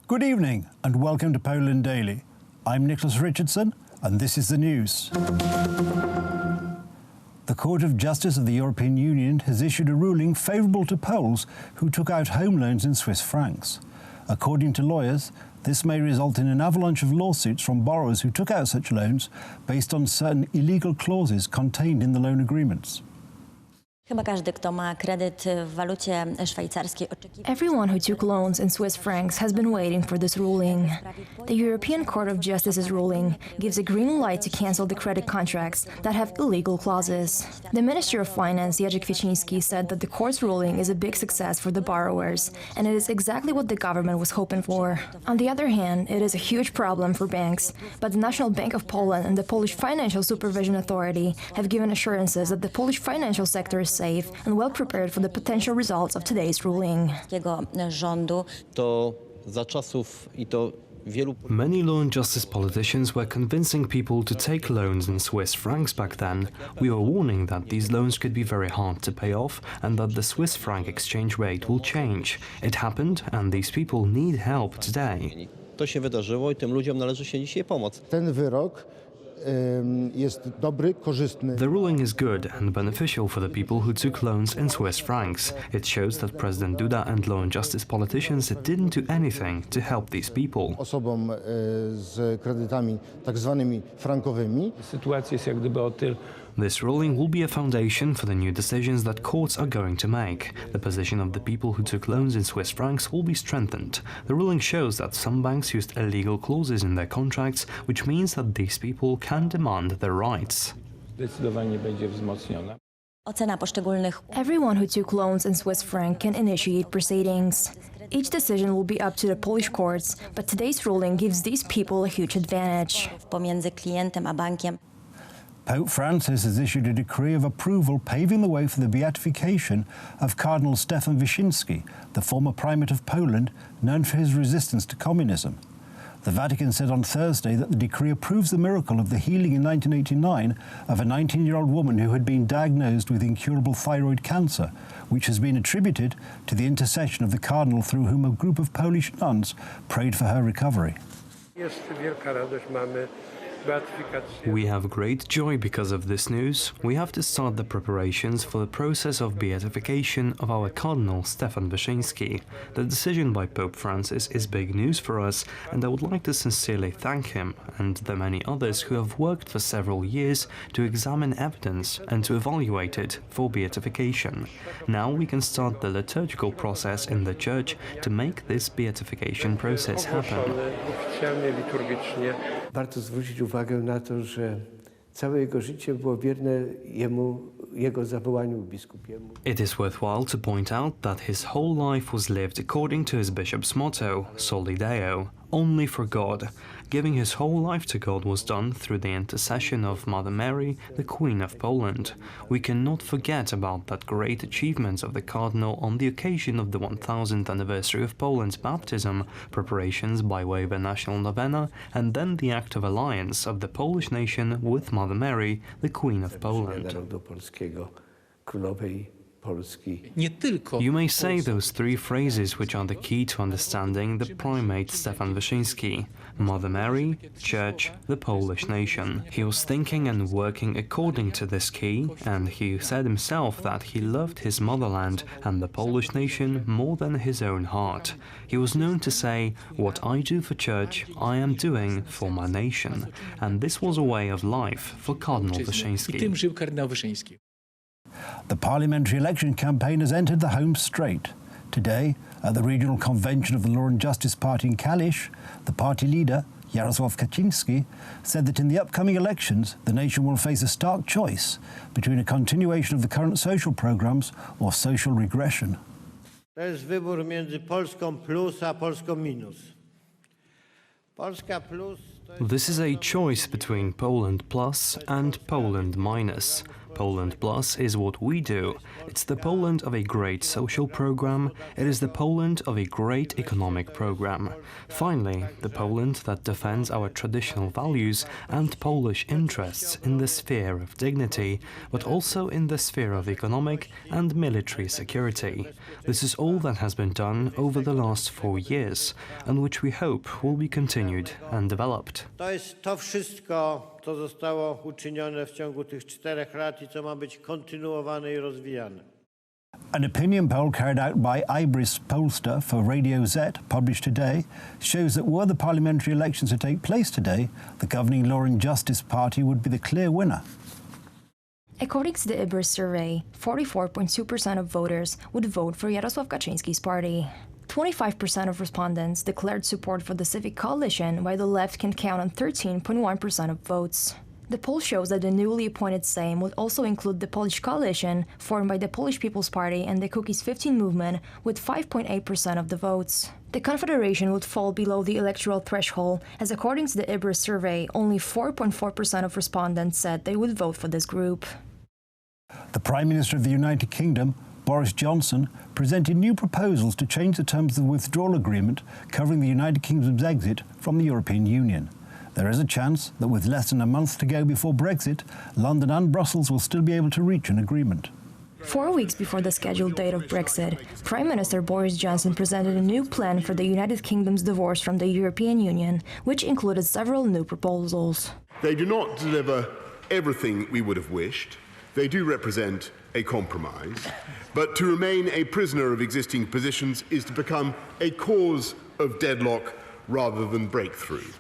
Good evening and welcome to Poland Daily. I'm Nicholas Richardson and this is the news. The Court of Justice of the European Union has issued a ruling favourable to Poles who took out home loans in Swiss francs. According to lawyers, this may result in an avalanche of lawsuits from borrowers who took out such loans based on certain illegal clauses contained in the loan agreements. Everyone who took loans in Swiss francs has been waiting for this ruling. The European Court of Justice's ruling gives a green light to cancel the credit contracts that have illegal clauses. The Minister of Finance, Jerzy Kwieciński, said that the court's ruling is a big success for the borrowers, and it is exactly what the government was hoping for. On the other hand, it is a huge problem for banks, but the National Bank of Poland and the Polish Financial Supervision Authority have given assurances that the Polish financial sector is safe and well prepared for the potential results of today's ruling. Many law and justice politicians were convincing people to take loans in Swiss francs back then. We were warning that these loans could be very hard to pay off and that the Swiss franc exchange rate will change. It happened and these people need help today. To się wydarzyło i tym ludziom należy się dzisiaj pomoc. Ten wyrok jest dobry, korzystny. The ruling is good and beneficial for the people who took loans in Swiss francs. It shows that President Duda and law and justice politicians didn't do anything to help these people. Osobom z kredytami tak zwanymi frankowymi. Sytuacja jest jak gdyby o tyle. This ruling will be a foundation for the new decisions that courts are going to make. The position of the people who took loans in Swiss francs will be strengthened. The ruling shows that some banks used illegal clauses in their contracts, which means that these people can demand their rights. Zdecydowanie będzie wzmocniona. Everyone who took loans in Swiss franc can initiate proceedings. Each decision will be up to the Polish courts, but today's ruling gives these people a huge advantage. Pope Francis has issued a decree of approval paving the way for the beatification of Cardinal Stefan Wyszyński, the former primate of Poland, known for his resistance to communism. The Vatican said on Thursday that the decree approves the miracle of the healing in 1989 of a 19-year-old woman who had been diagnosed with incurable thyroid cancer, which has been attributed to the intercession of the cardinal through whom a group of Polish nuns prayed for her recovery. We have great joy because of this news. We have to start the preparations for the process of beatification of our Cardinal Stefan Wyszyński. The decision by Pope Francis is big news for us, and I would like to sincerely thank him and the many others who have worked for several years to examine evidence and to evaluate it for beatification. Now we can start the liturgical process in the Church to make this beatification process happen. Warto zwrócić uwagę na to, że całe jego życie było wierne jego zawołaniu biskupiemu. It is worthwhile to point out that his whole life was lived according to his bishop's motto, Soli Deo, only for God. Giving his whole life to God was done through the intercession of Mother Mary, the Queen of Poland. We cannot forget about that great achievement of the Cardinal on the occasion of the 1000th anniversary of Poland's baptism, preparations by way of a national novena, and then the act of alliance of the Polish nation with Mother Mary, the Queen of Poland. You may say those three phrases which are the key to understanding the primate Stefan Wyszyński: Mother Mary, Church, the Polish nation. He was thinking and working according to this key, and he said himself that he loved his motherland and the Polish nation more than his own heart. He was known to say, "What I do for Church, I am doing for my nation." And this was a way of life for Cardinal Wyszyński. The parliamentary election campaign has entered the home straight. Today, at the regional convention of the Law and Justice Party in Kalisz, the party leader, Jarosław Kaczyński, said that in the upcoming elections, the nation will face a stark choice between a continuation of the current social programs or social regression. To jest wybór między Polską plus a Polską minus. Polska plus This is a choice between Poland Plus and Poland Minus. Poland Plus is what we do. It's the Poland of a great social program. It is the Poland of a great economic program. Finally, the Poland that defends our traditional values and Polish interests in the sphere of dignity, but also in the sphere of economic and military security. This is all that has been done over the last 4 years, and which we hope will be continued and developed. To jest to wszystko, co zostało uczynione w ciągu tych 4 lat i co ma być kontynuowane i rozwijane. An opinion poll carried out by Ibris Polster for Radio Z, published today, shows that were the parliamentary elections to take place today, the governing Law and Justice Party would be the clear winner. According to the Ibris survey, 44.2% of voters would vote for Jarosław Kaczyński's party. 25% of respondents declared support for the Civic Coalition, while the left can count on 13.1% of votes. The poll shows that the newly appointed Sejm would also include the Polish Coalition, formed by the Polish People's Party and the Kukiz 15 movement, with 5.8% of the votes. The Confederation would fall below the electoral threshold, as according to the Ibris survey, only 4.4% of respondents said they would vote for this group. The Prime Minister of the United Kingdom, Boris Johnson, presented new proposals to change the terms of the withdrawal agreement covering the United Kingdom's exit from the European Union. There is a chance that with less than a month to go before Brexit, London and Brussels will still be able to reach an agreement. 4 weeks before the scheduled date of Brexit, Prime Minister Boris Johnson presented a new plan for the United Kingdom's divorce from the European Union, which included several new proposals. They do not deliver everything we would have wished. They do represent a compromise. But to remain a prisoner of existing positions is to become a cause of deadlock rather than breakthrough.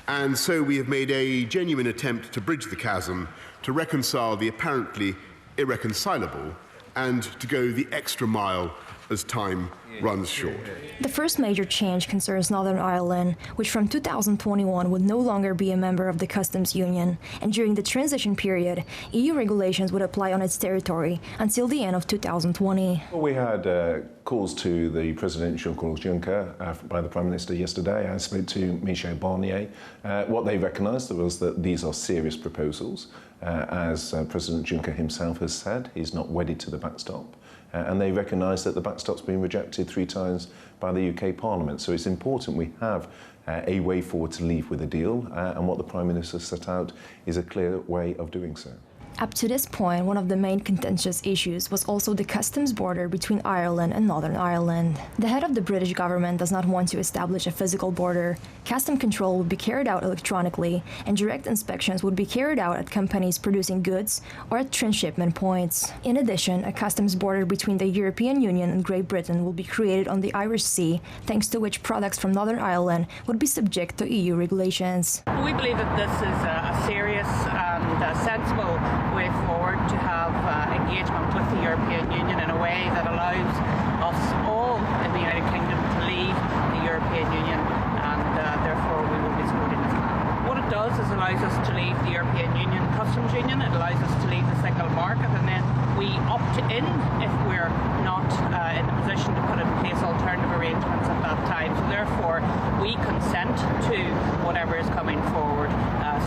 And so we have made a genuine attempt to bridge the chasm, to reconcile the apparently irreconcilable, and to go the extra mile as time runs short. The first major change concerns Northern Ireland, which from 2021 would no longer be a member of the customs union, and during the transition period, EU regulations would apply on its territory until the end of 2020. Well, we had calls to the presidential calls Juncker by the Prime Minister yesterday. I spoke to Michel Barnier. What they recognised was that these are serious proposals. As President Juncker himself has said, he's not wedded to the backstop. And they recognise that the backstop's been rejected 3 times by the UK Parliament. So it's important we have a way forward to leave with a deal, and what the Prime Minister set out is a clear way of doing so. Up to this point, one of the main contentious issues was also the customs border between Ireland and Northern Ireland. The head of the British government does not want to establish a physical border. Custom control would be carried out electronically, and direct inspections would be carried out at companies producing goods or at transshipment points. In addition, a customs border between the European Union and Great Britain will be created on the Irish Sea, thanks to which products from Northern Ireland would be subject to EU regulations. We believe that this is a serious and sensible way forward to have engagement with the European Union in a way that allows us all in the United Kingdom to leave the European Union, and therefore we will be supporting this plan. What it does is allows us to leave the European Union customs union, it allows us to leave the single market, and then we opt in if we're not in a position to put in place alternative arrangements at that time. So therefore we consent to whatever is coming forward.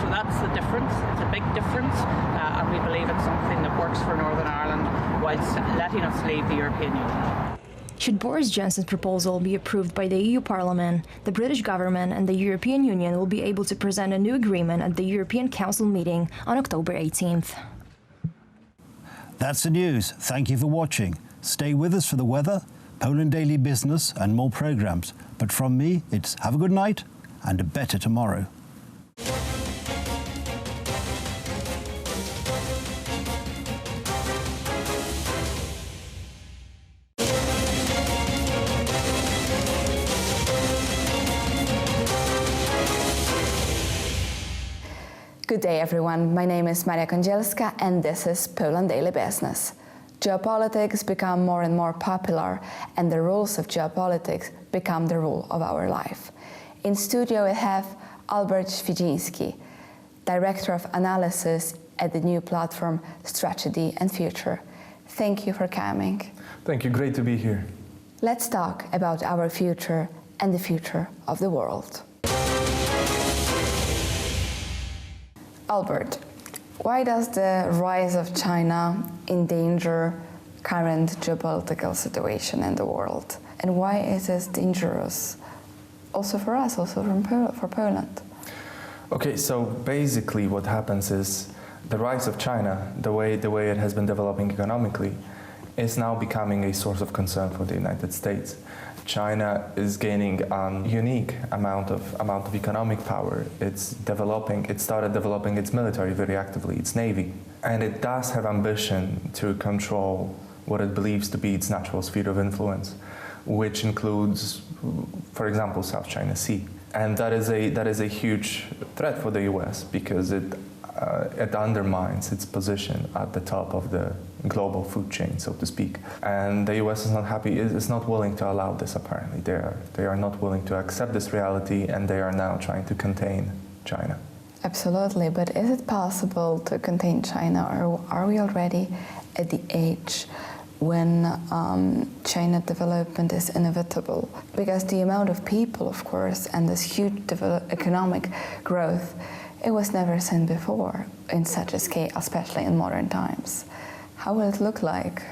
So that's the difference. It's a big difference, and we believe it's something that works for Northern Ireland whilst letting us leave the European Union. Should Boris Johnson's proposal be approved by the EU Parliament, the British government and the European Union will be able to present a new agreement at the European Council meeting on October 18th. That's the news. Thank you for watching. Stay with us for the weather, Poland Daily Business and more programmes. But from me, it's have a good night and a better tomorrow. Good day, everyone. My name is Maria Kądzielska, and this is Poland Daily Business. Geopolitics become more and more popular, and the rules of geopolitics become the rule of our life. In studio, we have Albert Świdziński, Director of Analysis at the new platform Strategy and Future. Thank you for coming. Thank you. Great to be here. Let's talk about our future and the future of the world. Albert, why does the rise of China endanger current geopolitical situation in the world? And why is this dangerous also for us, also for Poland? Okay, so basically what happens is the rise of China, the way it has been developing economically, is now becoming a source of concern for the United States. China is gaining a unique amount of economic power. It started developing its military very actively, its navy. And it does have ambition to control what it believes to be its natural sphere of influence, which includes, for example, South China Sea. And that is a huge threat for the US because it undermines its position at the top of the global food chain, so to speak. And the US is not happy, is not willing to allow this, apparently. They are not willing to accept this reality, and they are now trying to contain China. Absolutely, but is it possible to contain China, or are we already at the age when China development is inevitable? Because the amount of people, of course, and this huge economic growth, it was never seen before in such a scale, especially in modern times. How will it look like?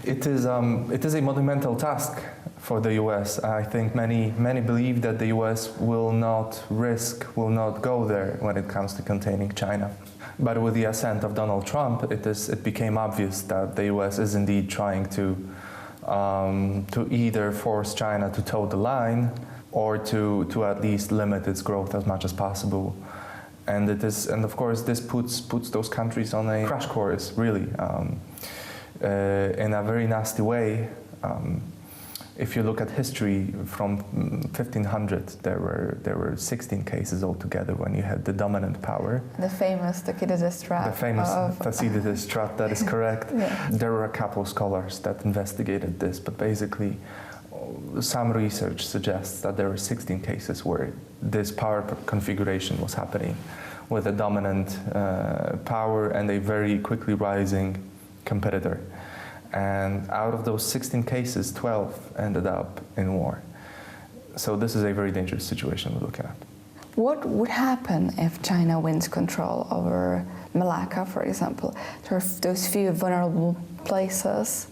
It is a monumental task for the US. I think many believe that the US will not go there when it comes to containing China. But with the ascent of Donald Trump, it became obvious that the US is indeed trying to either force China to toe the line or to at least limit its growth as much as possible. And of course, this puts those countries on a crash course, really, in a very nasty way. If you look at history from 1500, there were 16 cases altogether when you had the dominant power. The famous Thucydides trap. The famous Thucydides trap, that is correct. Yeah. There were a couple of scholars that investigated this, but basically some research suggests that there were 16 cases where this power configuration was happening with a dominant power and a very quickly rising competitor. And out of those 16 cases, 12 ended up in war. So this is a very dangerous situation we're looking at. What would happen if China wins control over Malacca, for example? There are those few vulnerable places.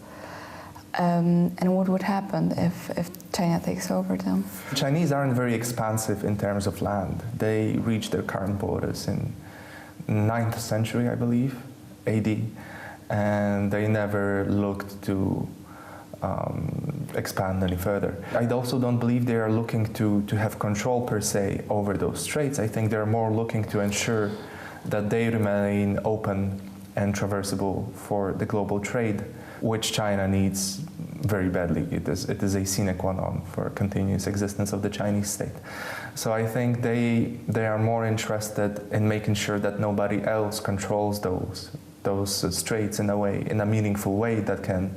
And what would happen if China takes over them? The Chinese aren't very expansive in terms of land. They reached their current borders in 9th century, I believe, AD. And they never looked to expand any further. I also don't believe they are looking to have control per se over those straits. I think they're more looking to ensure that they remain open and traversable for the global trade, which China needs very badly. It is a sine qua non for continuous existence of the Chinese state. So I think they are more interested in making sure that nobody else controls those straits in a meaningful way that can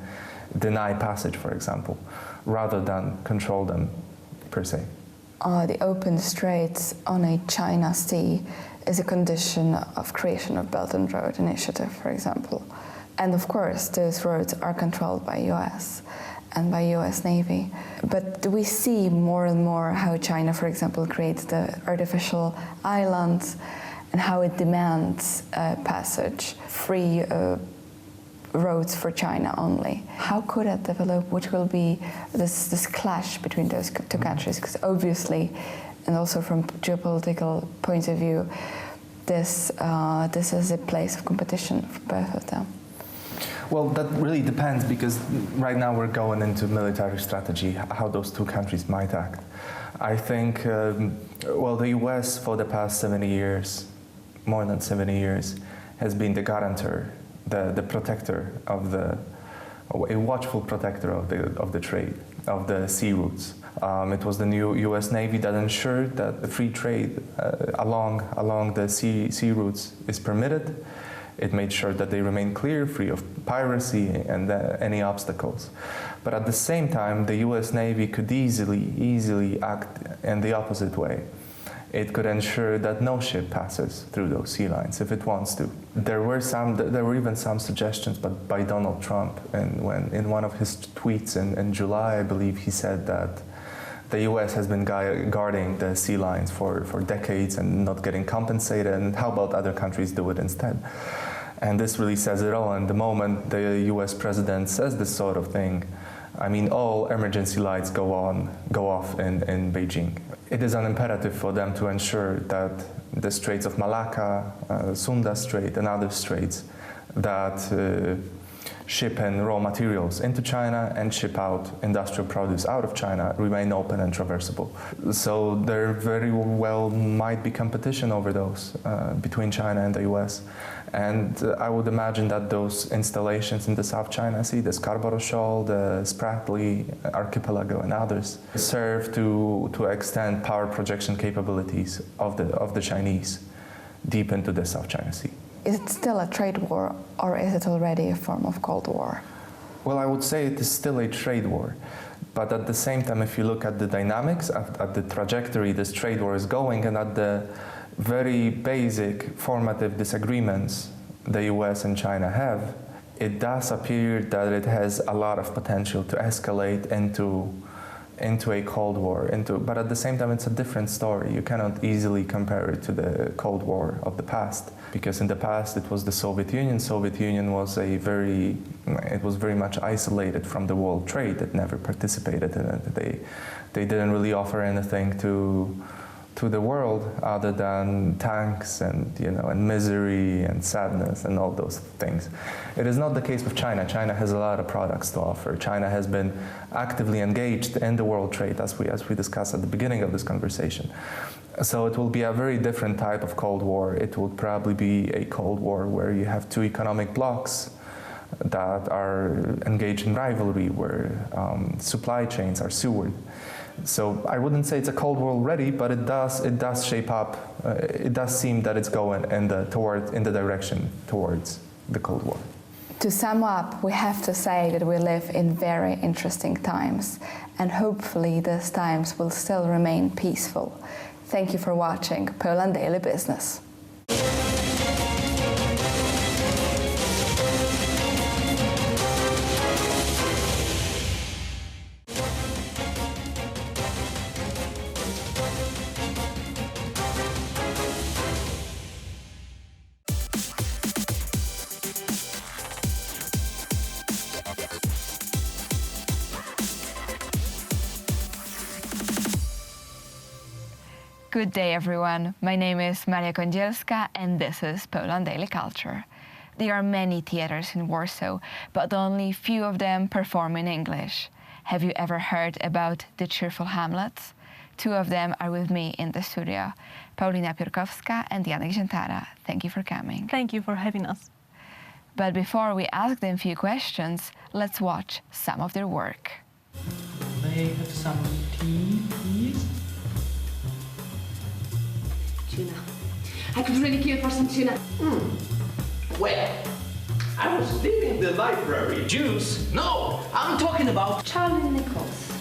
deny passage, for example, rather than control them per se. The open straits on a China Sea is a condition of creation of Belt and Road Initiative, for example. And of course, those roads are controlled by US and by US Navy. But we see more and more how China, for example, creates the artificial islands and how it demands passage, free roads for China only. How could it develop? Which will be this clash between those two countries? Because obviously, and also from geopolitical point of view, this is a place of competition for both of them. Well, that really depends, because right now we're going into military strategy, how those two countries might act. I think, the US for the past 70 years, more than 70 years, has been the guarantor, the protector of a watchful protector of the trade, of the sea routes. It was the new US Navy that ensured that the free trade along the sea routes is permitted. It made sure that they remain clear, free of piracy and any obstacles. But at the same time, the US Navy could easily act in the opposite way. It could ensure that no ship passes through those sea lines if it wants to. There were even some suggestions by Donald Trump, and when in one of his tweets in July, I believe he said that The US has been guarding the sea lines for decades and not getting compensated, and how about other countries do it instead? And this really says it all. And the moment the US president says this sort of thing, I mean, all emergency lights go off in Beijing. It is an imperative for them to ensure that the Straits of Malacca, Sunda Strait, and other straits that ship in raw materials into China and ship out industrial produce out of China remain open and traversable. So there very well might be competition over those between China and the US. And I would imagine that those installations in the South China Sea, the Scarborough Shoal, the Spratly Archipelago, and others, serve to extend power projection capabilities of the Chinese deep into the South China Sea. Is it still a trade war, or is it already a form of Cold War? Well, I would say it is still a trade war. But at the same time, if you look at the dynamics, at the trajectory this trade war is going, and at the very basic formative disagreements the US and China have, it does appear that it has a lot of potential to escalate into a Cold War. But at the same time, it's a different story. You cannot easily compare it to the Cold War of the past, because in the past it was the Soviet Union. Soviet Union was very much isolated from the world trade. It never participated in it. They didn't really offer anything to the world other than tanks and misery and sadness and all those things. It is not the case with China. China has a lot of products to offer. China has been actively engaged in the world trade, as we discussed at the beginning of this conversation. So it will be a very different type of Cold War. It will probably be a Cold War where you have two economic blocs that are engaged in rivalry, where supply chains are sewered. So I wouldn't say it's a Cold War already, but it does shape up. It does seem that it's going in the direction towards the Cold War. To sum up, we have to say that we live in very interesting times, and hopefully these times will still remain peaceful. Thank you for watching Poland Daily Business. Good day, everyone. My name is Maria Kądzielska, and this is Poland Daily Culture. There are many theaters in Warsaw, but only few of them perform in English. Have you ever heard about the Cheerful Hamlets? Two of them are with me in the studio, Paulina Piórkowska and Janek Ziętara. Thank you for coming. Thank you for having us. But before we ask them a few questions, let's watch some of their work. May I have some tea, please? Tuna. I could really kill for some tuna. Well, I was leaving the library. Juice? No, I'm talking about Charlie Nichols.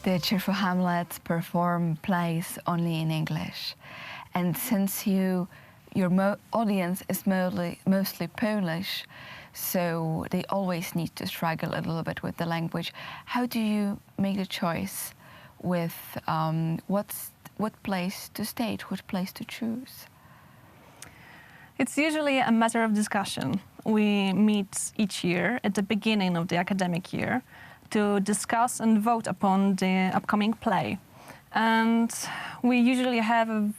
The Cheerful Hamlets perform plays only in English. And since your audience is mostly Polish, so they always need to struggle a little bit with the language. How do you make the choice with what place to stage, what place to choose? It's usually a matter of discussion. We meet each year at the beginning of the academic year to discuss and vote upon the upcoming play. And we usually have a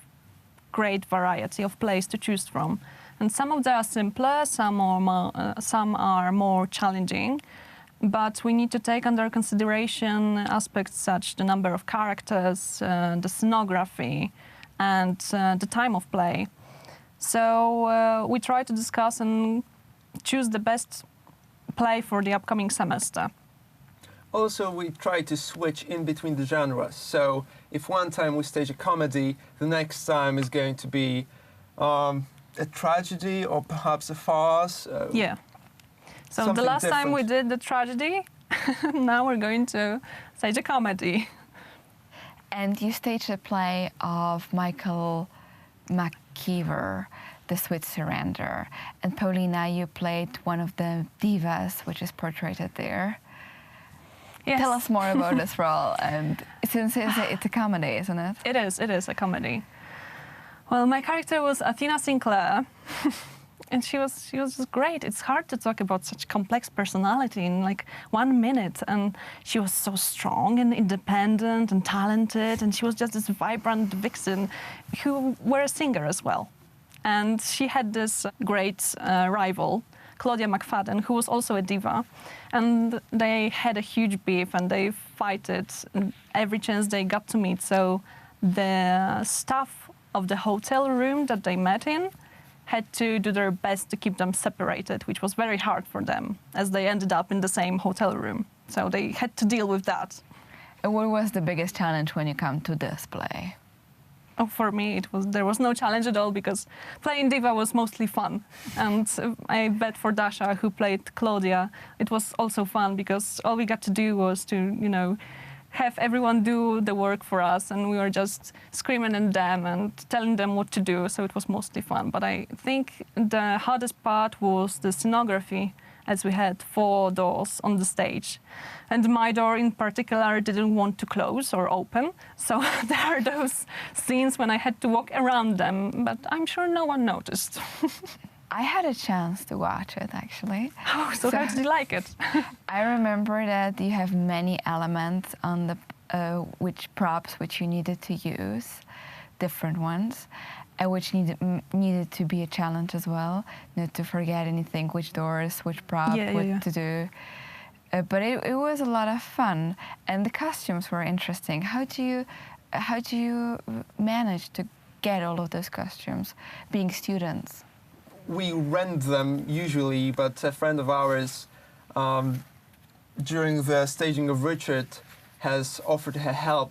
great variety of plays to choose from. And some of them are simpler, some are more challenging, but we need to take under consideration aspects such the number of characters, the scenography, and the time of play. So we try to discuss and choose the best play for the upcoming semester. Also, we try to switch in between the genres. So if one time we stage a comedy, the next time is going to be a tragedy or perhaps a farce. Yeah. So the last time we did the tragedy, now we're going to stage a comedy. And you staged a play of Michael MacKeever, the sweet surrender. And Paulina, you played one of the divas, which is portrayed there. Yes. Tell us more about this role, and since it's a comedy, isn't it? It is a comedy. Well, my character was Athena Sinclair, and she was just great. It's hard to talk about such complex personality in like 1 minute, and she was so strong and independent and talented, and she was just this vibrant vixen who were a singer as well. And she had this great rival, Claudia McFadden, who was also a diva, and they had a huge beef and they fighted every chance they got to meet. So the staff of the hotel room that they met in had to do their best to keep them separated, which was very hard for them as they ended up in the same hotel room. So they had to deal with that. And what was the biggest challenge when you come to this play? Oh, for me, there was no challenge at all because playing diva was mostly fun. And I bet for Dasha, who played Claudia, it was also fun because all we got to do was to, have everyone do the work for us, and we were just screaming at them and telling them what to do, so it was mostly fun. But I think the hardest part was the scenography, as we had 4 doors on the stage. And my door in particular didn't want to close or open, so there are those scenes when I had to walk around them, but I'm sure no one noticed. I had a chance to watch it, actually. Oh, so how did you like it? I remember that you have many elements on the props which you needed to use, different ones, which needed to be a challenge as well, not to forget anything, which doors, which prop, what to do. But it was a lot of fun, and the costumes were interesting. How do you manage to get all of those costumes, being students? We rent them usually, but a friend of ours, during the staging of Richard, has offered her help,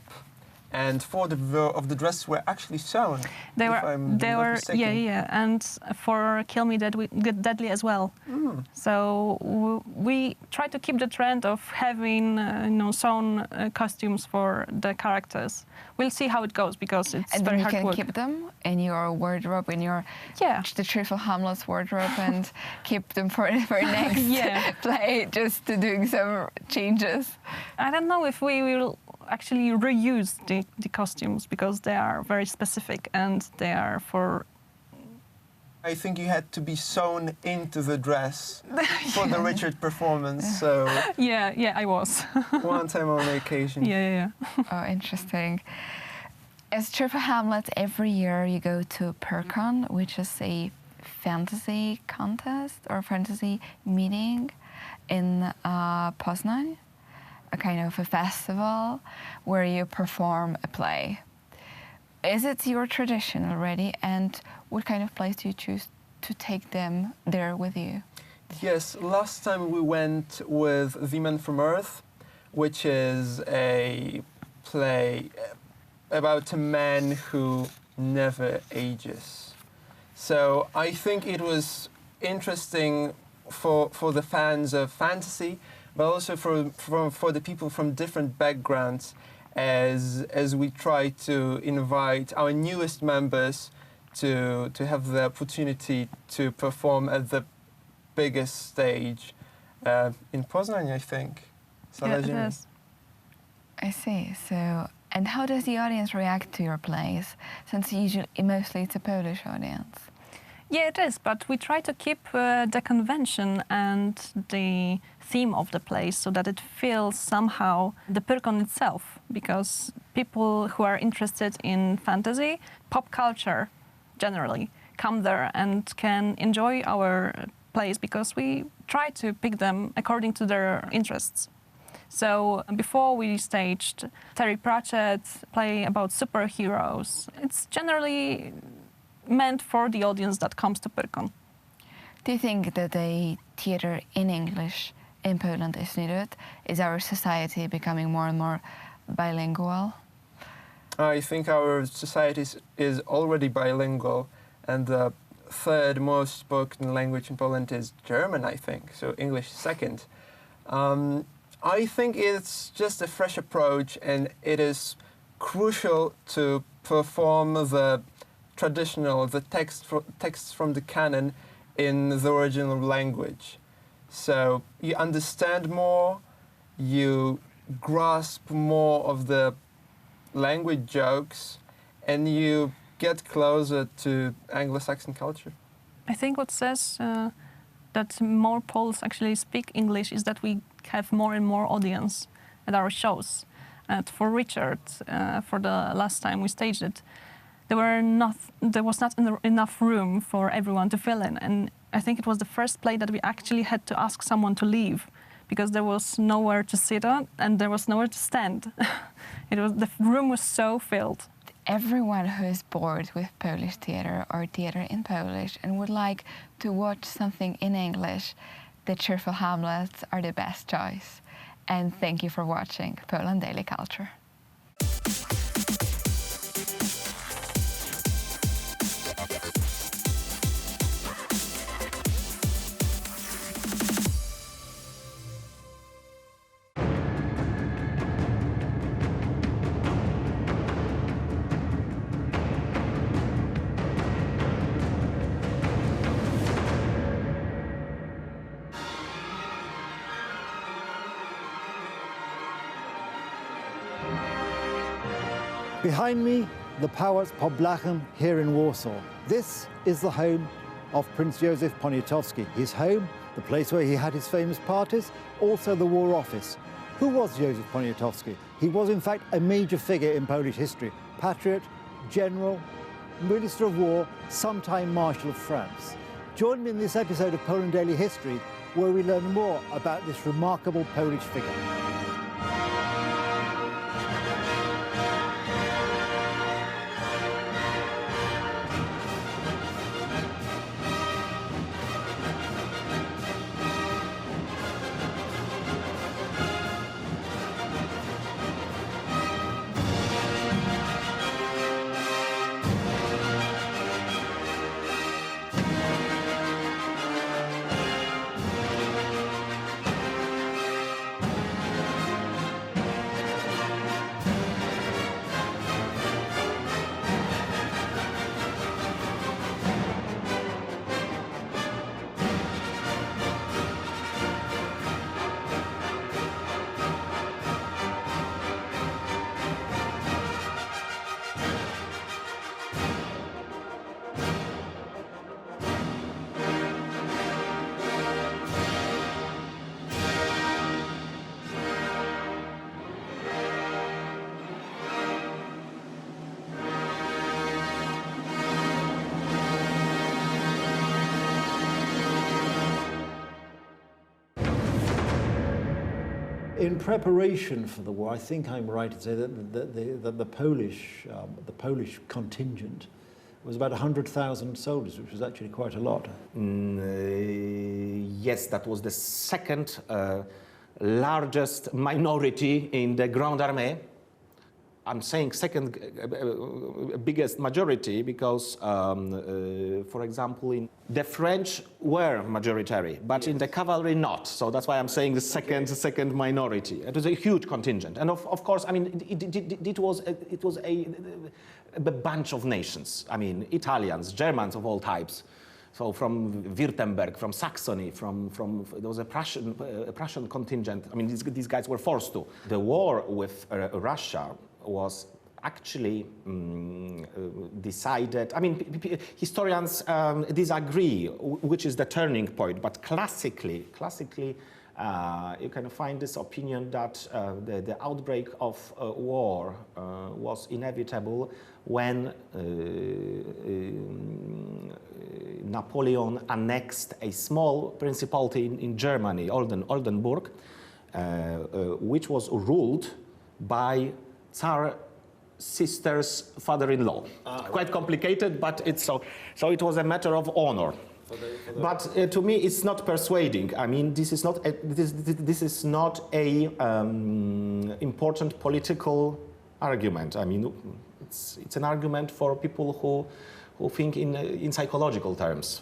and 4 of the dresses were actually sewn. They were, and for Kill Me Deadly as well. So we try to keep the trend of having sewn costumes for the characters. We'll see how it goes because it's very hard work. And you can keep them in your wardrobe, in your the Truthful Hamlet's wardrobe, and keep them for next play, just to doing some changes. I don't know if we will actually reuse the costumes because they are very specific and they are for... I think you had to be sewn into the dress for the Richard performance, so... Yeah, I was. One time on the occasion. Yeah. Oh, interesting. As Truthful Hamlet, every year you go to PyRCon, which is a fantasy contest or fantasy meeting in Poznań, a kind of a festival where you perform a play. Is it your tradition already, and what kind of plays do you choose to take them there with you? Yes, last time we went with The Men from Earth, which is a play about a man who never ages. So I think it was interesting for the fans of fantasy, but also for the people from different backgrounds, as we try to invite our newest members to have the opportunity to perform at the biggest stage in Poznań, I think. Yeah, it is. I see. So, and how does the audience react to your plays, since mostly it's a Polish audience? Yeah, it is, but we try to keep the convention and the theme of the place so that it feels somehow the PyRCon itself, because people who are interested in fantasy, pop culture generally, come there and can enjoy our plays because we try to pick them according to their interests. So before we staged Terry Pratchett's play about superheroes, it's generally meant for the audience that comes to PyRCon. Do you think that a theatre in English in Poland is needed? Is our society becoming more and more bilingual? I think our society is already bilingual, and the 3rd most spoken language in Poland is German, I think, so English second. I think it's just a fresh approach, and it is crucial to perform the traditional, the texts from the canon in the original language. So you understand more, you grasp more of the language jokes, and you get closer to Anglo-Saxon culture. I think what says that more Poles actually speak English is that we have more and more audience at our shows. And for Richard, for the last time we staged it, there was not enough room for everyone to fill in. And I think it was the first play that we actually had to ask someone to leave because there was nowhere to sit on and there was nowhere to stand. The room was so filled. Everyone who is bored with Polish theatre or theatre in Polish and would like to watch something in English, the cheerful Hamlets are the best choice. And thank you for watching Poland Daily Culture. Behind me, the Pałac Podlachem here in Warsaw. This is the home of Prince Józef Poniatowski. His home, the place where he had his famous parties, also the War Office. Who was Józef Poniatowski? He was in fact a major figure in Polish history. Patriot, general, Minister of War, sometime Marshal of France. Join me in this episode of Poland Daily History, where we learn more about this remarkable Polish figure. In preparation for the war, I think I'm right to say that the Polish contingent was about 100,000 soldiers, which was actually quite a lot. Yes, that was the second largest minority in the Grande Armée. I'm saying second biggest majority because, for example, the French were majority, but in the cavalry not. So that's why I'm saying the second minority. It was a huge contingent, and of course, I mean, it was a bunch of nations. I mean, Italians, Germans of all types. So from Württemberg, from Saxony, there was a Prussian contingent. I mean, these guys were forced to. The war with Russia was actually decided. I mean, historians disagree which is the turning point, but classically, you can find this opinion that the outbreak of war was inevitable when Napoleon annexed a small principality in Germany, Oldenburg, which was ruled by Tsar sister's father-in-law. Quite complicated, but it's so it was a matter of honor. But to me, it's not persuading. I mean, this is not a important political argument. I mean, it's an argument for people who think in psychological terms,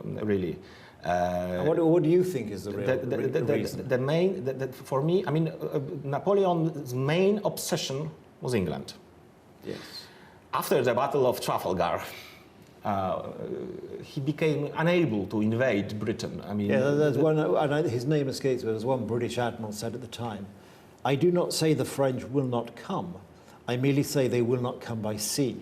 really. What do you think is the reason? For me, I mean, Napoleon's main obsession was England. Yes. After the Battle of Trafalgar, he became unable to invade Britain. I mean, yeah, there's one, and his name escapes me. There's one British admiral said at the time, "I do not say the French will not come. I merely say they will not come by sea,"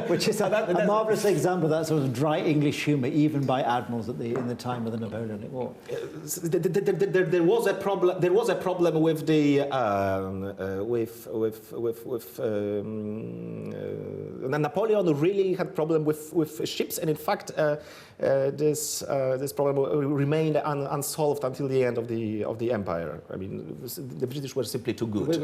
which is a marvellous example of that sort of dry English humour, even by admirals in the time of the Napoleonic War. There was a problem. There was a problem with the Napoleon really had problem with ships, and in fact, this problem remained unsolved until the end of the empire. I mean, the British were simply too good.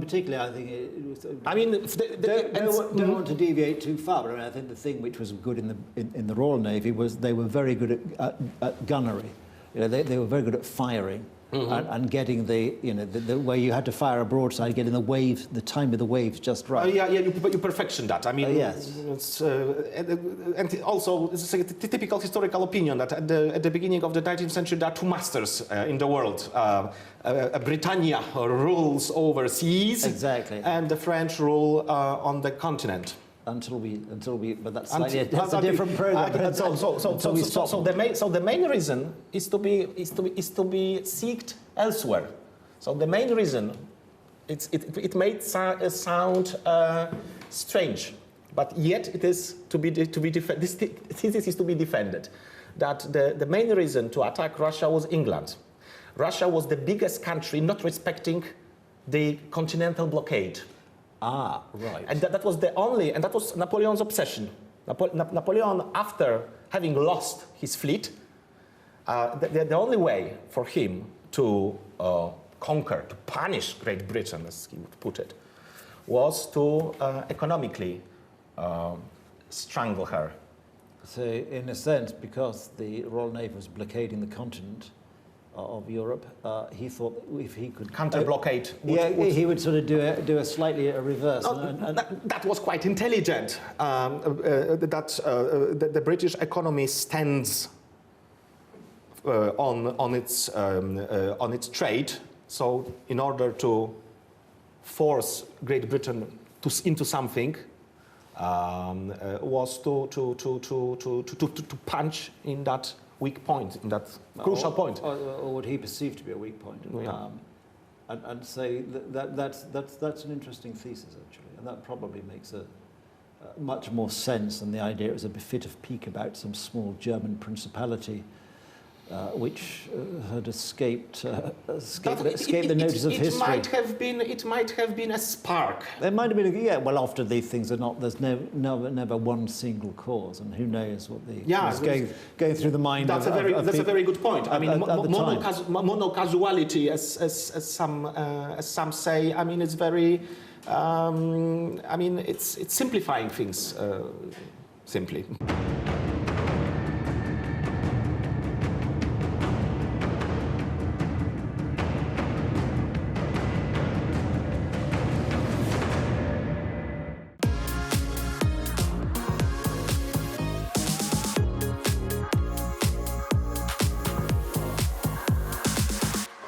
Particularly, I think it was. I mean, don't want to deviate too far, but I think the thing which was good in the Royal Navy was they were very good at gunnery. You know, they were very good at firing. And getting the way you had to fire a broadside, getting the waves, the time of the waves just right. You perfection that. I mean, yes. It's, and also it's a typical historical opinion that at the beginning of the 19th century there are two masters in the world. Britannia rules overseas, exactly, and the French rule on the continent. Until we, but that's a different program. So the main reason is to be seeked elsewhere. So the main reason, it may sound strange, but yet it is to be defended. This thesis is to be defended. That the main reason to attack Russia was England. Russia was the biggest country not respecting the continental blockade. Ah, right. And that was and that was Napoleon's obsession. Napoleon, after having lost his fleet, the only way for him to conquer, to punish Great Britain, as he would put it, was to economically strangle her. So, in a sense, because the Royal Navy was blockading the continent of Europe, he thought if he could counter-blockade, he would sort of do a slightly reverse. That was quite intelligent. The British economy stands on its trade. So, in order to force Great Britain into something, was to punch in that weak point, in that crucial point, or what he perceived to be a weak point, and say that's an interesting thesis actually, and that probably makes much more sense than the idea it was a bit of pique about some small German principality which had escaped the notice of history. It might have been a spark. There might have been well, often these things are not. There's never one single cause, and who knows what was going through the mind. That's a very good point. I mean, monocasuality, as some say. I mean, it's very. It's simplifying things simply.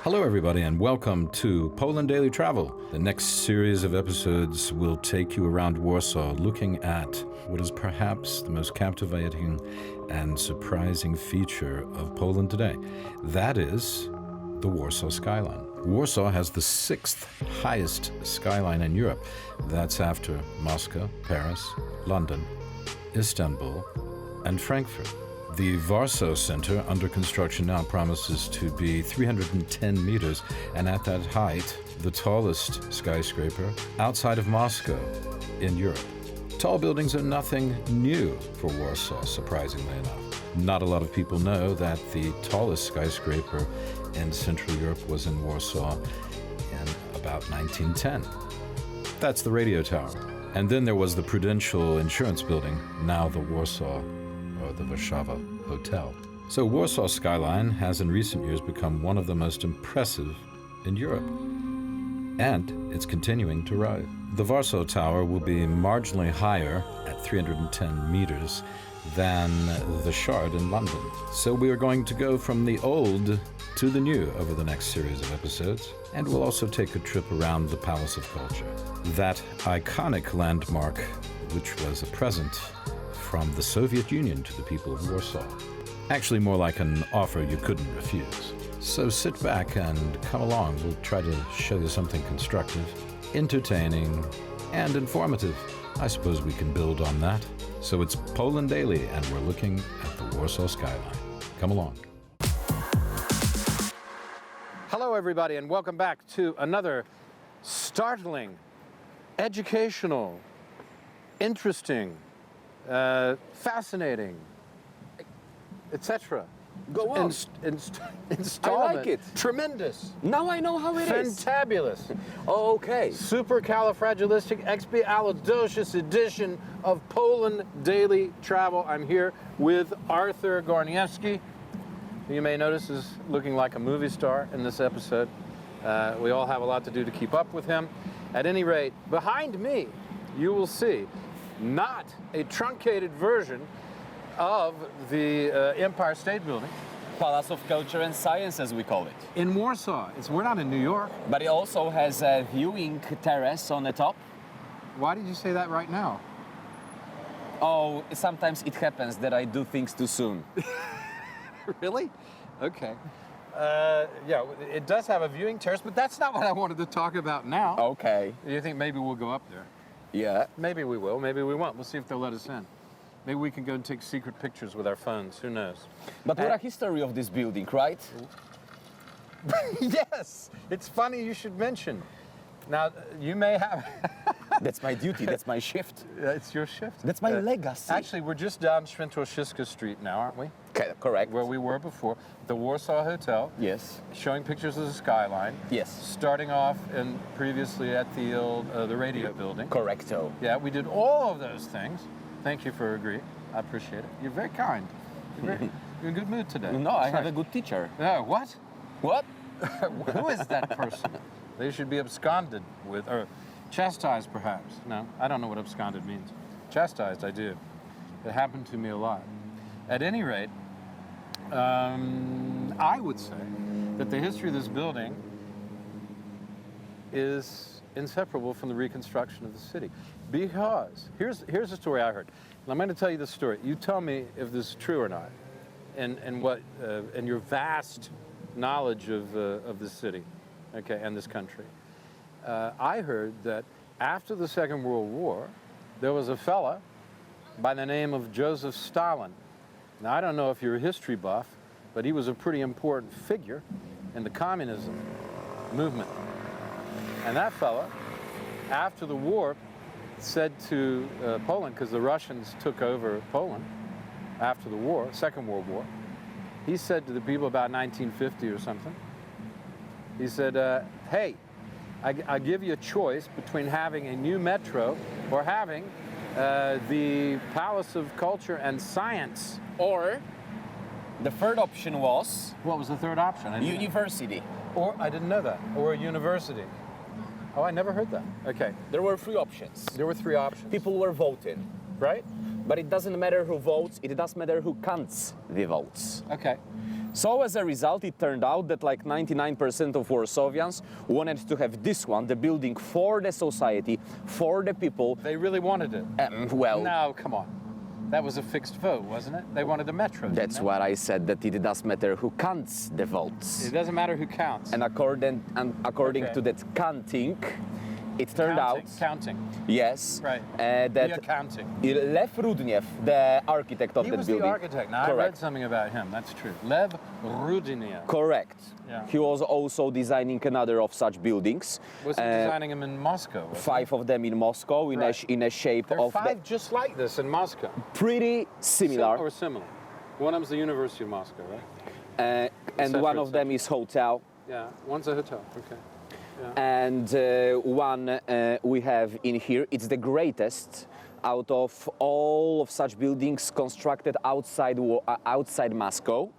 Hello, everybody, and welcome to Poland Daily Travel. The next series of episodes will take you around Warsaw, looking at what is perhaps the most captivating and surprising feature of Poland today. That is the Warsaw skyline. Warsaw has the 6th highest skyline in Europe. That's after Moscow, Paris, London, Istanbul, and Frankfurt. The Warsaw Center, under construction now, promises to be 310 meters, and at that height, the tallest skyscraper outside of Moscow in Europe. Tall buildings are nothing new for Warsaw, surprisingly enough. Not a lot of people know that the tallest skyscraper in Central Europe was in Warsaw in about 1910. That's the radio tower. And then there was the Prudential Insurance Building, now the Warsaw or the Warszawa Hotel. So Warsaw skyline has in recent years become one of the most impressive in Europe. And it's continuing to rise. The Warsaw Tower will be marginally higher at 310 meters than the Shard in London. So we are going to go from the old to the new over the next series of episodes. And we'll also take a trip around the Palace of Culture, that iconic landmark which was a present from the Soviet Union to the people of Warsaw. Actually, more like an offer you couldn't refuse. So sit back and come along. We'll try to show you something constructive, entertaining, and informative. I suppose we can build on that. So it's Poland Daily, and we're looking at the Warsaw skyline. Come along. Hello, everybody, and welcome back to another startling, educational, interesting, fascinating, etc. Go on. Installment. I like it. Tremendous. Now I know how it is. Fantabulous. Okay. Supercalifragilisticexpialidocious edition of Poland Daily Travel. I'm here with Arthur Gorniewski, who you may notice is looking like a movie star in this episode. We all have a lot to do to keep up with him. At any rate, behind me, you will see not a truncated version of the Empire State Building. Palace of Culture and Science, as we call it. In Warsaw. We're not in New York. But it also has a viewing terrace on the top. Why did you say that right now? Oh, sometimes it happens that I do things too soon. Really? Okay. Yeah, it does have a viewing terrace, but that's not what I wanted to talk about now. Okay. Do you think maybe we'll go up there? Yeah. Maybe we will, maybe we won't. We'll see if they'll let us in. Maybe we can go and take secret pictures with our phones. Who knows? But what a history of this building, right? Yes! It's funny you should mention. Now, you may have... That's my duty. That's my shift. It's your shift. That's my legacy. Actually, we're just down Świętokrzyska Street now, aren't we? Okay, correct. Where we were before. The Warsaw Hotel. Yes. Showing pictures of the skyline. Yes. Starting off and previously at the old the radio building. Correcto. Yeah, we did all of those things. Thank you for agreeing. I appreciate it. You're very kind. You're in a good mood today. No, I have a good teacher. No, what? What? Who is that person? They should be absconded with, or chastised perhaps. No, I don't know what absconded means. Chastised, I do. It happened to me a lot. At any rate, I would say that the history of this building is inseparable from the reconstruction of the city. Because, here's a story I heard. And I'm going to tell you the story. You tell me if this is true or not, and your vast knowledge of the city, okay, and this country. I heard that after the Second World War, there was a fella by the name of Joseph Stalin. Now, I don't know if you're a history buff, but he was a pretty important figure in the communism movement. And that fella, after the war, said to Poland, because the Russians took over Poland after the war, Second World War, he said to the people about 1950 or something, he said, hey, I give you a choice between having a new metro or having the Palace of Culture and Science. Or the third option was... What was the third option? University. Or, I didn't know that. Or a university. Oh, I never heard that. Okay. There were three options. There were three options. People were voting. Right? But it doesn't matter who votes, it does matter who counts the votes. Okay. So as a result, it turned out that like 99% of Warsawians wanted to have this one, the building for the society, for the people. They really wanted it. Well... No, come on. That was a fixed vote, wasn't it? They wanted the metro. That's what I said, that it does matter who counts the votes. It doesn't matter who counts. And according to that counting, it turned out... Counting. Yes. Right. That counting. Lev Rudnev, the architect of that building. He was the architect. Now, correct. I read something about him. That's true. Lev Rudnev. Correct. Yeah. He was also designing another of such buildings. Was he designing them in Moscow? 5 of them in Moscow in a shape there of... There are 5 just like this in Moscow. Pretty similar. Or similar. One of them's the University of Moscow, right? And one of them is hotel. Yeah, one's a hotel. Okay. Yeah. And one we have in here, it's the greatest out of all of such buildings constructed outside Moscow.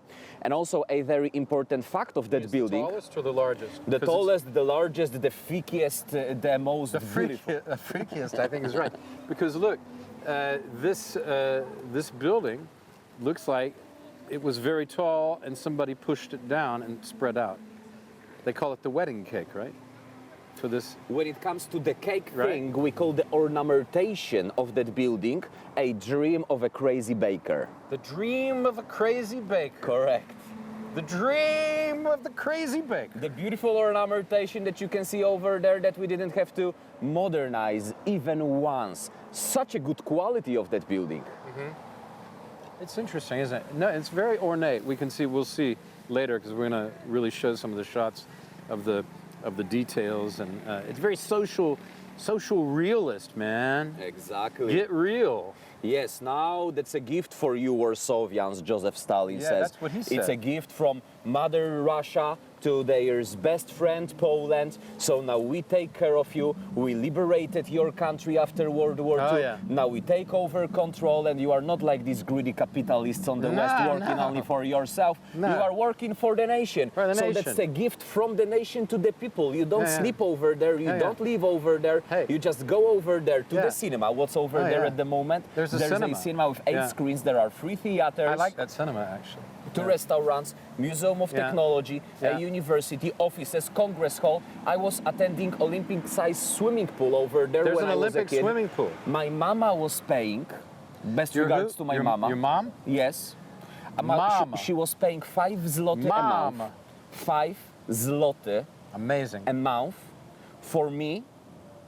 And also a very important fact of that building. The tallest or the largest? The tallest, the largest, the freakiest, the most beautiful. The freakiest, I think, is right. Because look, this building looks like it was very tall and somebody pushed it down and spread out. They call it the wedding cake, right? for this. When it comes to the cake thing, we call the ornamentation of that building a dream of a crazy baker. The dream of a crazy baker. Correct. The dream of the crazy baker. The beautiful ornamentation that you can see over there that we didn't have to modernize even once. Such a good quality of that building. It's interesting, isn't it? No, it's very ornate. We'll see later because we're going to really show some of the shots of the details, and it's very social realist, man. Exactly. Get real. Yes, now that's a gift for you Warsawians, Joseph Stalin says. That's what he said. It's a gift from Mother Russia to their best friend Poland. So now we take care of you. We liberated your country after World War II. Yeah. Now we take over control, and you are not like these greedy capitalists on the West working only for yourself. No. You are working for the nation. For the so nation. that's a gift from the nation to the people. You don't sleep over there. You don't live over there. You just go over there to the cinema. What's over there at the moment? There's a cinema with 8 screens. There are 3 theaters. I like that cinema, actually. 2 restaurants, Museum of Technology, a university, offices, Congress Hall. I was attending Olympic-sized swimming pool over there There's when an I was a Olympic kid. swimming pool. My mama was paying. Best regards to my mama. Your mom? Yes. Mama. She was paying 5 zloty a month. 5 zloty. Amazing. A month for me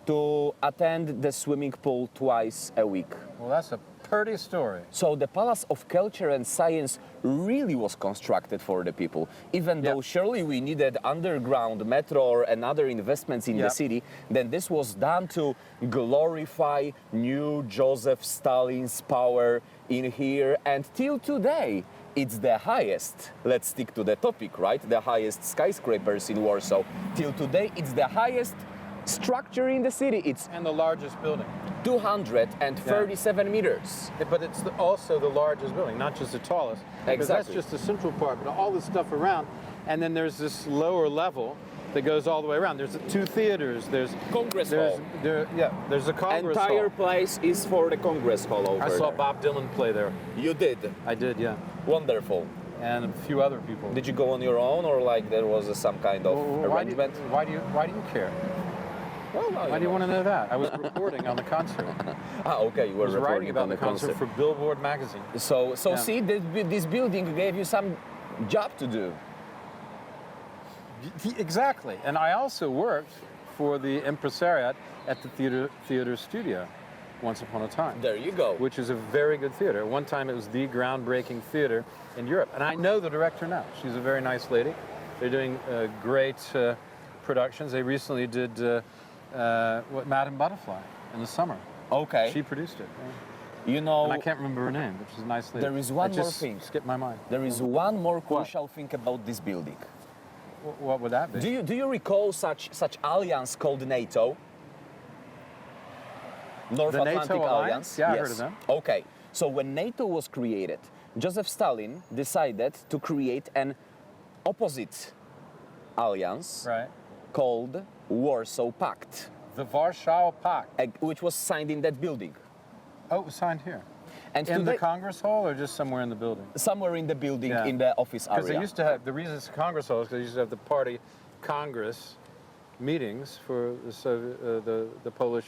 to attend the swimming pool twice a week. Well, that's a pretty story. So the Palace of Culture and Science really was constructed for the people. Even though surely we needed underground metro or another investments in the city, then this was done to glorify new Joseph Stalin's power in here. And till today, it's the highest, let's stick to the topic, right? The highest skyscrapers in Warsaw. Till today, it's the highest structure in the city. It's and the largest building. 237 meters. But it's also the largest building, not just the tallest. Because that's just the central part, but all the stuff around. And then there's this lower level that goes all the way around. There's 2 theaters. There's Congress Hall. There's a Congress Hall. Entire place is for the Congress Hall over I saw there. Bob Dylan play there. You did? I did, yeah. Wonderful. And a few other people. Did you go on your own, or like there was some kind of arrangement? Why do you care? Well, why do you want to know that? I was reporting on the concert. Okay, you were I was writing reporting about on the concert for Billboard magazine. So Yeah. see, this building gave you some job to do. Exactly. And I also worked for the impresariat at the theater studio once upon a time. There you go. Which is a very good theater. One time it was the groundbreaking theater in Europe. And I know the director now. She's a very nice lady. They're doing great productions. They recently did Madame Butterfly in the summer. Okay. She produced it. You know, and I can't remember her name, but she's a nice lady. There is one It more just thing. Skipped my mind. There is one more crucial thing about this building. What would that be? Do you recall such alliance called NATO? North The Atlantic NATO Alliance? Yeah, I yes. heard of them. Okay, so when NATO was created, Joseph Stalin decided to create an opposite alliance called Warsaw Pact. The Warsaw Pact. Which was signed in that building. Oh, it was signed here. And in the today- Congress Hall or just somewhere in the building? Somewhere in the building, in the office area. Because they used to have, the reason it's a Congress Hall is because they used to have the party Congress meetings for the Soviet, the Polish,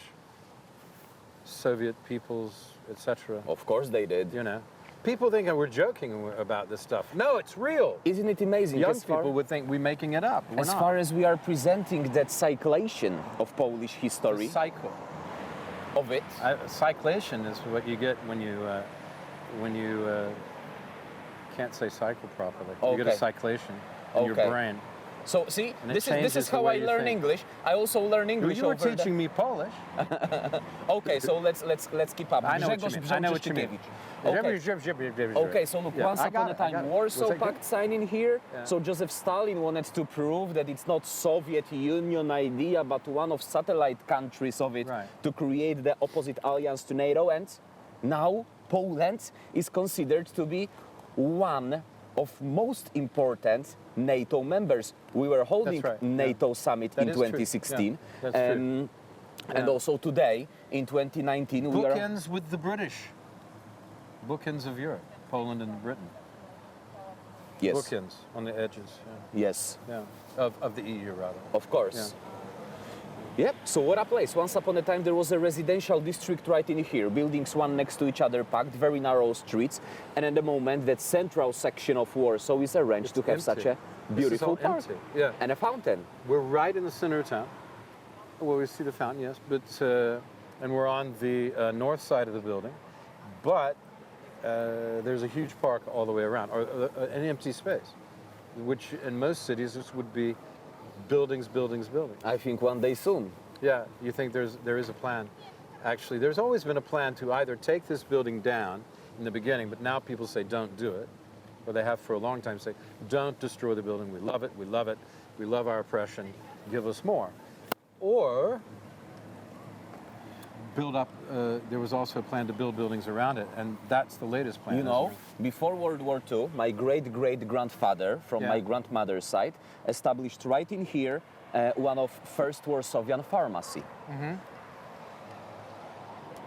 Soviet peoples, etc. Of course they did. You know. People think we're joking about this stuff. No, it's real. Isn't it amazing? Young As far- people would think we're making it up. We're As not. far as we are presenting that cyclation of Polish history. The cycle of it. Cyclation is what you get when you can't say cycle properly. You get a cyclation in your brain. So see, And it this is changes the how way I you learn think. English. I also learn English. You were over teaching me Polish. Okay, so let's keep up. I know what you Grzegorz mean. I know what you mean. Brzęczykiewicz. Okay, so look, once upon a time, Warsaw Pact signing here. Yeah. So Joseph Stalin wanted to prove that it's not Soviet Union idea, but one of satellite countries of it to create the opposite alliance to NATO. And now Poland is considered to be one of most important NATO members. We were holding NATO summit That in is true. 2016. Yeah, that's true. And also today, in 2019, we are... Bookends with the British. Bookends of Europe, Poland and Britain. Yes. Bookends on the edges. Yes. Yeah. Of the EU, rather. Of course. Yep, so what a place. Once upon a time there was a residential district right in here, buildings one next to each other packed, very narrow streets, and at the moment that central section of Warsaw is arranged to have such a beautiful park and a fountain. We're right in the center of town. Well, we see the fountain, yes, but and we're on the north side of the building, but there's a huge park all the way around, or an empty space, which in most cities this would be buildings, buildings, buildings. I think one day soon. Yeah, you think there is a plan. Actually, there's always been a plan to either take this building down in the beginning, but now people say don't do it, or they have for a long time say don't destroy the building. We love it. We love it. We love our oppression. Give us more. Or build up. There was also a plan to build buildings around it, and that's the latest plan. You know, before World War II, my great-great-grandfather from my grandmother's side established right in here one of first Warsawian pharmacy.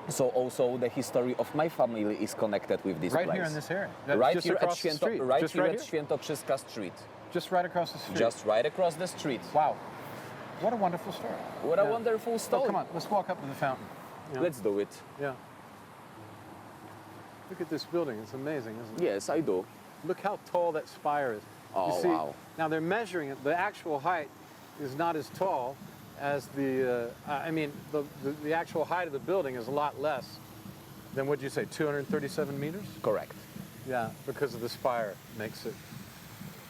So also the history of my family is connected with this place. Right here in this area. Right just here across the street. Right Just here right at Świętokrzyska Street. Just right across the street. Just right across the street. Wow. What a wonderful story. What a wonderful story. Oh, come on, let's walk up to the fountain. Yeah. Let's do it. Yeah. Look at this building. It's amazing, isn't it? Yes, I do. Look how tall that spire is. Oh, you see, wow. Now they're measuring it. The actual height is not as tall as the, the actual height of the building is a lot less than, what'd you say, 237 meters? Correct. Yeah, because of the spire makes it.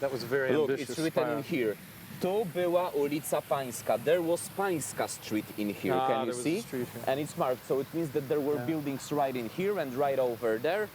That was a very Look, ambitious it's written spire. in here. Tu była ulica Pańska. There was Pańska Street in here. Can you there was see? a street here. And it's marked, so it means that there were buildings right in here and right over there.